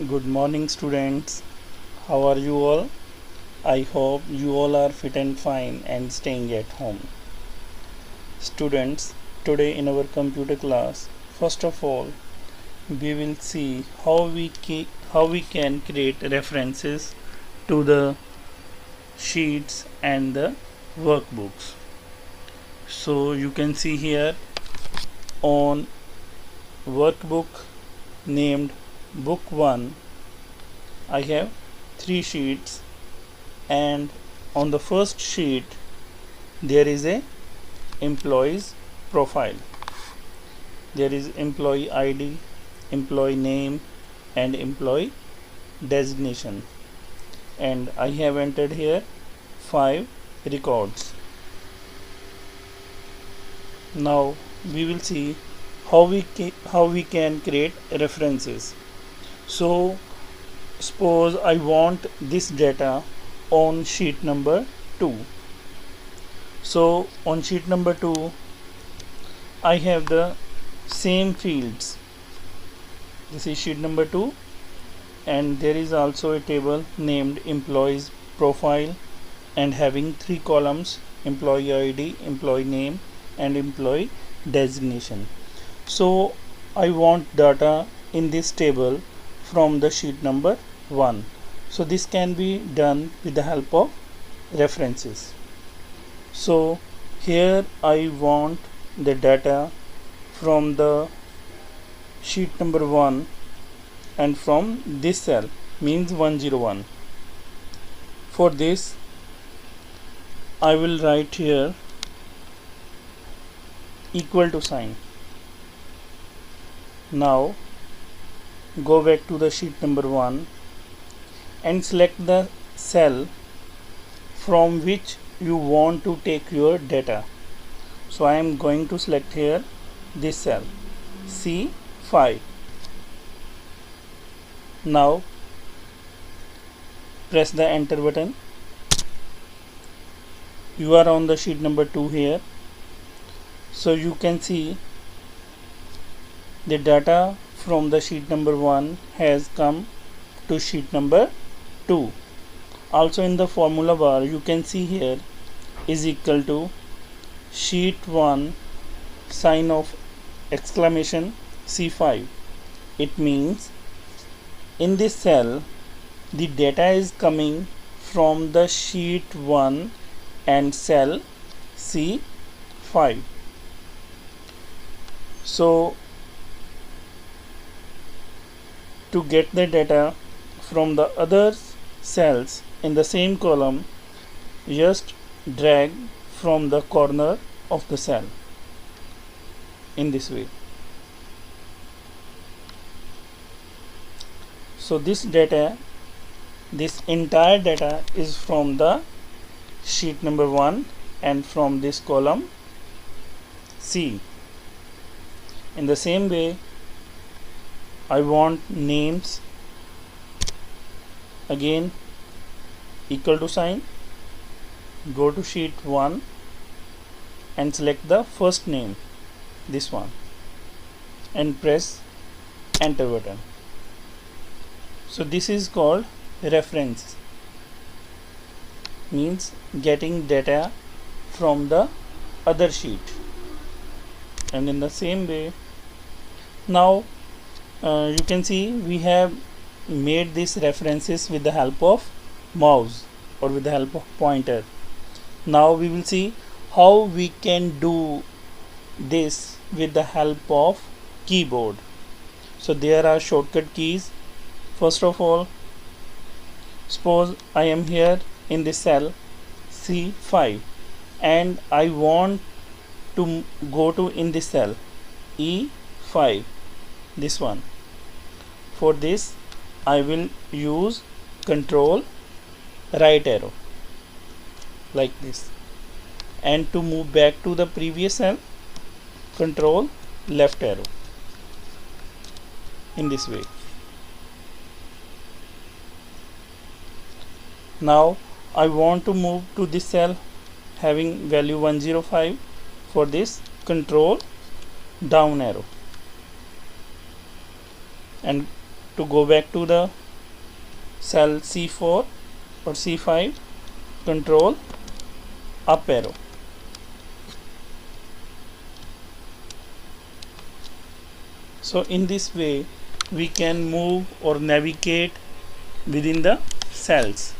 Good morning, students. How are you all? I hope you all are fit and fine and staying at home. Students, today in our computer class, first of all, we will see how we can create references to the sheets and the workbooks. So you can see here on workbook named book 1, I have 3 sheets, and on the first sheet there is a employee's profile. There is employee ID, employee name and employee designation, and I have entered here 5 records. Now we will see how we can create references. So suppose I want this data on sheet number 2. So on sheet number 2 I have the same fields. This is sheet number 2, and there is also a table named employees profile and having 3 columns: employee ID, employee name and employee designation. So I want data in this table from the sheet number 1. So this can be done with the help of references. So here I want the data from the sheet number 1 and from this cell, means 101. For this I will write here equal to sign. Now go back to the sheet number 1 and select the cell from which you want to take your data. So I am going to select here this cell C5. Now press the enter button. You are on the sheet number 2 here. So you can see the data from the sheet number 1 has come to sheet number 2. Also in the formula bar you can see here is equal to sheet 1 sign of exclamation C5. It means in this cell the data is coming from the sheet 1 and cell C5. So to get the data from the other cells in the same column, just drag from the corner of the cell in this way. So this entire data is from the sheet number 1 and from this column C. In the same way, I want names. Again equal to sign, go to sheet 1 and select the first name, this one, and press enter button. So this is called reference, means getting data from the other sheet. And in the same way, now you can see we have made these references with the help of mouse or with the help of pointer. Now we will see how we can do this with the help of keyboard. So there are shortcut keys. First of all, suppose I am here in this cell C5 and I want to go to in this cell E5, this one. For this I will use control right arrow like this, and to move back to the previous cell, control left arrow in this way. Now I want to move to this cell having value 105. For this, control down arrow and to go back to the cell C4 or C5, control up arrow. So in this way we can move or navigate within the cells.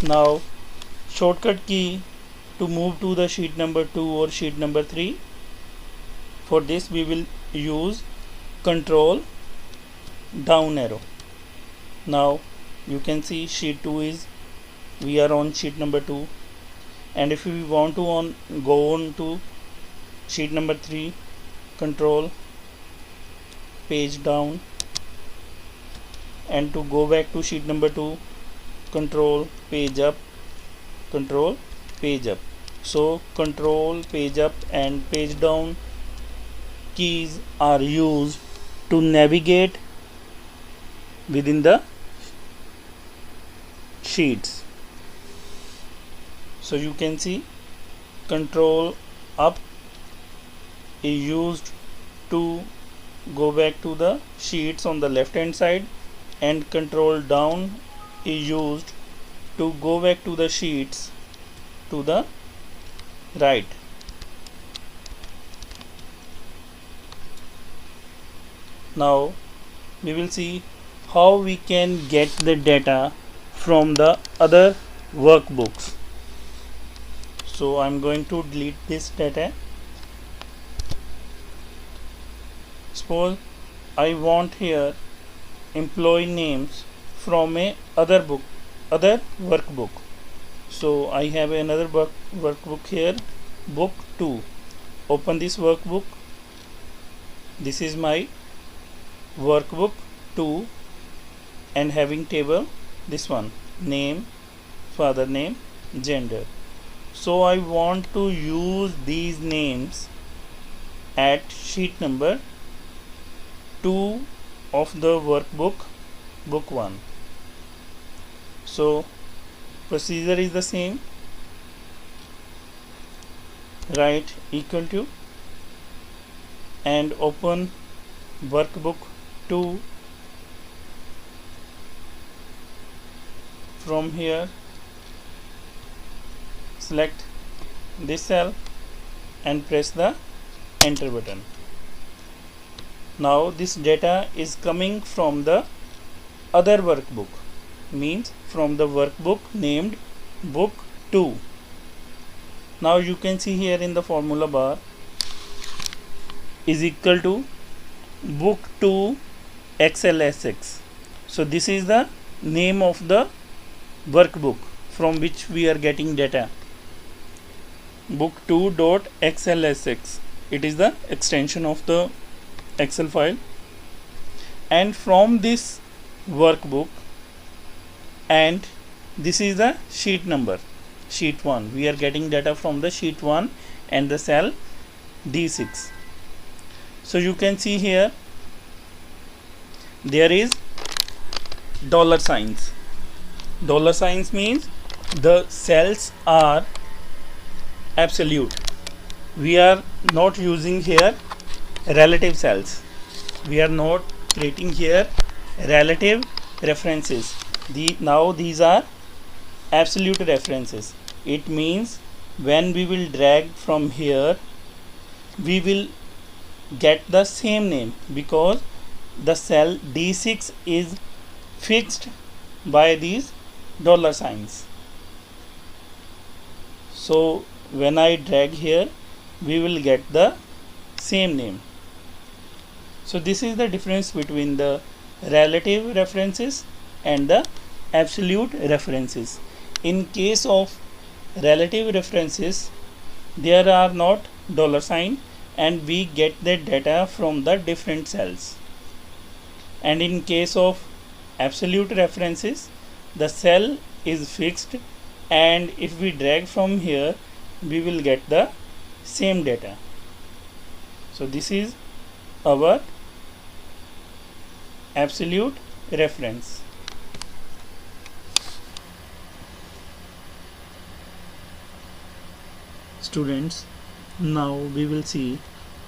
Now shortcut key to move to the sheet number 2 or sheet number 3. For this we will use control down arrow. Now you can see sheet 2 is, we are on sheet number 2, and if we want to go on to sheet number 3, control page down, and to go back to sheet number 2, control page up, control page up. So control page up and page down keys are used to navigate within the sheets. So you can see control up is used to go back to the sheets on the left hand side, and control down is used to go back to the sheets to the right. Now we will see how we can get the data from the other workbooks. So I'm going to delete this data. Suppose I want here employee names from a other workbook. So I have another workbook here, book 2. Open this workbook. This is my workbook 2 and having table this one, name, father name, gender. So I want to use these names at sheet number 2 of the workbook, book 1. So procedure is the same. Write equal to and open workbook 2. From here select this cell and press the enter button. Now this data is coming from the other workbook, means from the workbook named book 2. Now you can see here in the formula bar is equal to book 2 XLSX. So this is the name of the workbook from which we are getting data, book2.xlsx. It is the extension of the Excel file, and from this workbook, and this is the sheet number, sheet 1. We are getting data from the sheet 1 and the cell D6. So you can see here there is dollar signs. Dollar signs means the cells are absolute. We are not using here relative cells. We are not creating here relative references. Now these are absolute references. It means when we will drag from here, we will get the same name because the cell D6 is fixed by these dollar signs. So when I drag here, we will get the same name. So this is the difference between the relative references and the absolute references. In case of relative references, there are not dollar sign and we get the data from the different cells. And in case of absolute references, the cell is fixed, and if we drag from here, we will get the same data. So this is our absolute reference. Students, now we will see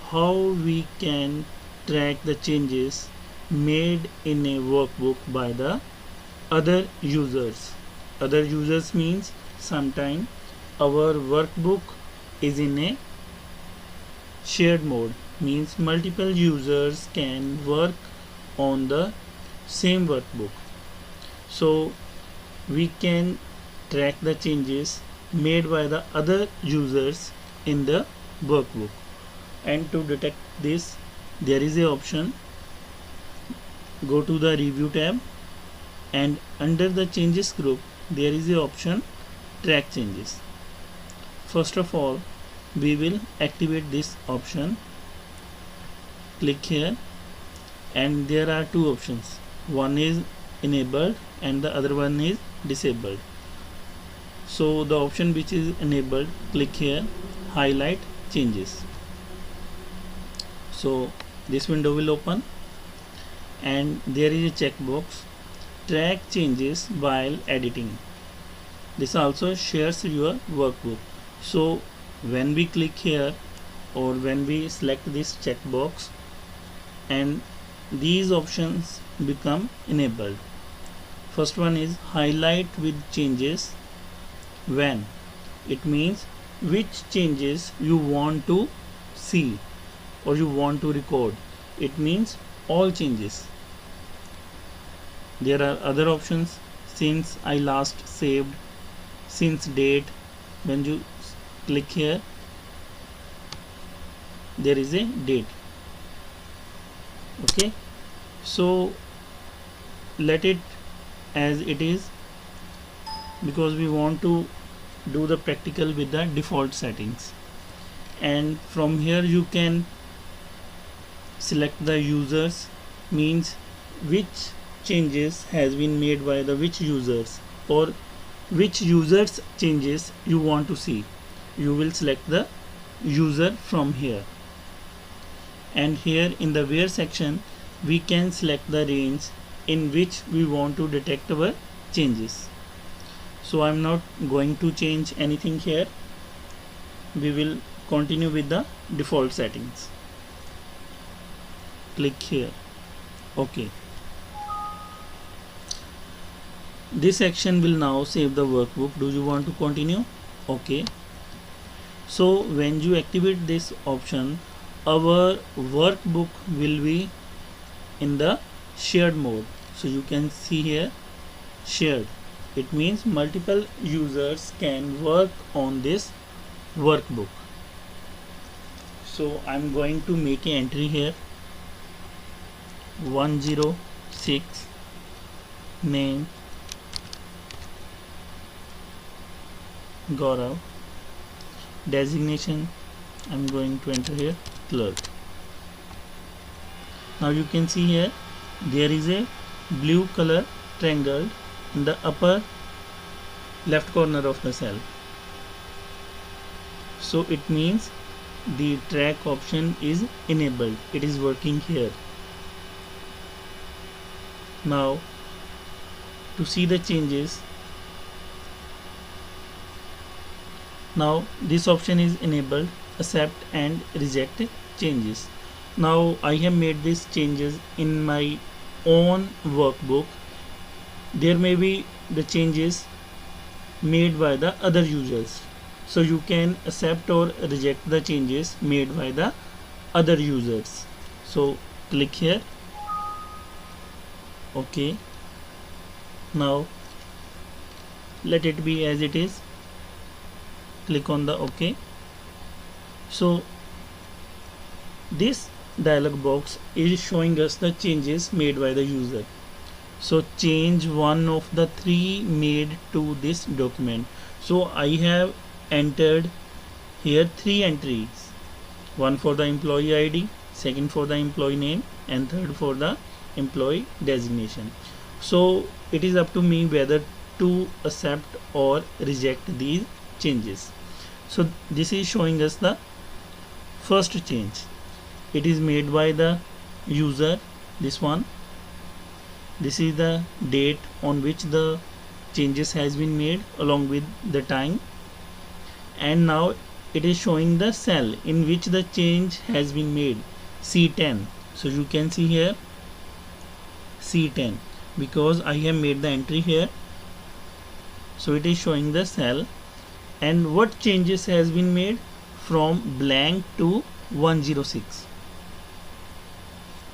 how we can track the changes made in a workbook by the other users. Other users means sometime our workbook is in a shared mode, means multiple users can work on the same workbook. So we can track the changes made by the other users in the workbook. And to detect this, there is a option. Go to the review tab, and under the changes group there is a option track changes. First of all, we will activate this option. Click here, and there are two options. One is enabled and the other one is disabled. So the option which is enabled, click here, highlight changes. So this window will open, and there is a checkbox, track changes while editing. This also shares your workbook. So when we click here, or when we select this checkbox, and these options become enabled. First one is highlight with changes when. It means which changes you want to see or you want to record. It means all changes. There are other options, since I last saved, since date. When you click here, there is a date. Okay, so let it as it is, because we want to do the practical with the default settings. And from here you can select the users, means which changes has been made by the which users, or which users changes you want to see. You will select the user from here, and here in the where section we can select the range in which we want to detect our changes. So I'm not going to change anything here. We will continue with the default settings. Click here. Okay, this section will now save the workbook. Do you want to continue? Okay, so when you activate this option, our workbook will be in the shared mode. So you can see here shared. It means multiple users can work on this workbook. So I'm going to make an entry here, 106, name Gaurav, designation I'm going to enter here clerk. Now you can see here there is a blue color triangle in the upper left corner of the cell. So it means the track option is enabled. It is working here. Now to see the changes, now this option is enabled, accept and reject changes. Now I have made these changes in my own workbook. There may be the changes made by the other users, so you can accept or reject the changes made by the other users. So click here. Okay, now let it be as it is. Click on the OK. So this dialog box is showing us the changes made by the user. So change one of the three made to this document. So I have entered here three entries, one for the employee ID, second for the employee name, and third for the employee designation. So it is up to me whether to accept or reject these changes. So this is showing us the first change. It is made by the user, this one. This is the date on which the changes has been made along with the time, and now it is showing the cell in which the change has been made, C10. So you can see here C10 because I have made the entry here. So it is showing the cell. And what changes has been made from blank to 106.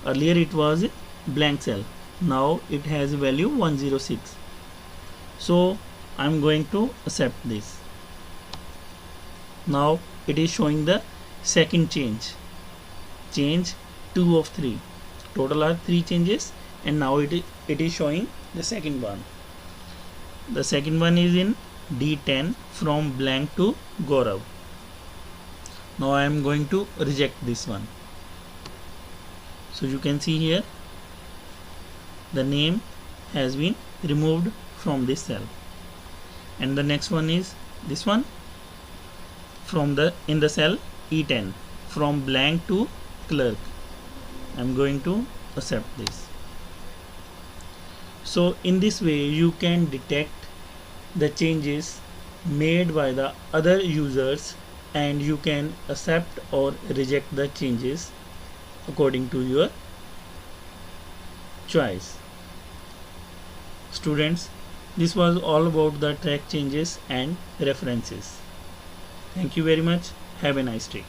Earlier it was a blank cell. Now it has a value 106. So I'm going to accept this. Now it is showing the second change. Change 2 of 3. Total are 3 changes, and now it is showing the second one. The second one is in D10 from blank to Gaurav. Now I am going to reject this one. So you can see here the name has been removed from this cell. And the next one is this one from in the cell E10 from blank to clerk. I'm going to accept this. So in this way you can detect the changes made by the other users, and you can accept or reject the changes according to your choice. Students, this was all about the track changes and references. Thank you very much. Have a nice day.